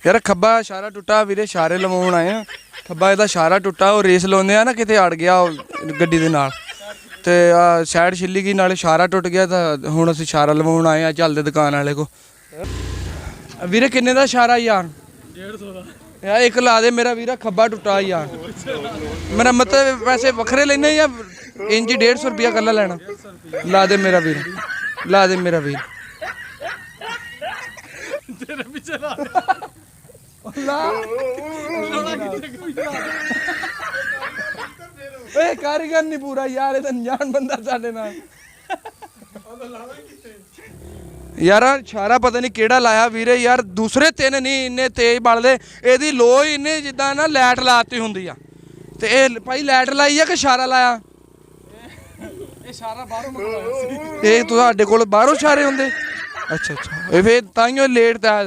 यार खब्बा इशारा टुटा वीरे इशारे लवाउण आए आ खब्बा ਇਹਦਾ ਇਸ਼ਾਰਾ ਟੁੱਟਾ ਉਹ ਰੇਸ ਲਾਉਂਦੇ ਆ ਨਾ ਕਿਤੇ ਅੜ ਗਿਆ ਗੱਡੀ ਦੇ ਨਾਲ ਤੇ ਆ ਸਾਈਡ ਛਿੱਲੀ ਗਈ ਨਾਲ ਇਸ਼ਾਰਾ ਟੁੱਟ ਗਿਆ ਤਾਂ ਹੁਣ ਅਸੀਂ ਇਸ਼ਾਰਾ ਲਵਾਉਣ ਆਏ ਆ ਚੱਲਦੇ ਦੁਕਾਨ ਵਾਲੇ ਕੋ ਵੀਰੇ ਕਿੰਨੇ ਦਾ ਇਸ਼ਾਰਾ ਯਾਰ 150 ਦਾ ਯਾਰ ਇੱਕ ਲਾ ਦੇ ਮੇਰਾ ਵੀਰਾ ਖੱਬਾ ਟੁੱਟਾ ਯਾਰ ਮੇਰਾ ਮਤਲਬ ਪੈਸੇ ਵੱਖਰੇ ਲੈਣੇ ਜਾਂ ਇੰਜ 150 ਰੁਪਿਆ ਕੱਲਾ ਲੈਣਾ ਲਾ ਦੇ ਮੇਰਾ ਵੀਰ ਲਾ ਦੇ ਮੇਰਾ ਵੀਰ ਤੇਰੇ ਪਿੱਛੇ ਲਾ ਓਏ ਕਾਰੀਗਰ ਨਹੀਂ ਪੂਰਾ ਯਾਰ ਇਹ ਤਾਂ ਅਣਜਾਣ ਬੰਦਾ ਸਾਡੇ ਨਾਲ ਯਾਰ ਇਸ਼ਾਰਾ ਪਤਾ ਨਹੀਂ ਕਿਹੜਾ ਲਾਇਆ ਵੀਰੇ ਯਾਰ ਦੂਸਰੇ ਤਿੰਨ ਨਹੀਂ ਇੰਨੇ ਤੇਜ਼ ਬਲਦੇ ਇਹਦੀ ਲੋ ਹੀ ਇੰਨੇ ਜਿੱਦਾਂ ਨਾ ਲਾਈਟ ਲਾਤੀ ਹੁੰਦੀ ਆ ਤੇ ਇਹ ਭਾਈ ਲਾਈਟ ਲਾਈ ਆ ਕਿ ਇਸ਼ਾਰਾ ਲਾਇਆ ਇਹ ਇਸ਼ਾਰਾ ਬਾਹਰੋਂ ਮੰਗਵਾਇਆ ਸੀ ਇਹ ਤੁਹਾਡੇ ਕੋਲ ਬਾਹਰੋਂ ਇਸ਼ਾਰੇ ਹੁੰਦੇ ਅੱਛਾ ਅੱਛਾ ਇਹ ਫੇਰ ਤਾਈਓ ਲੇਟ ਤਾਂ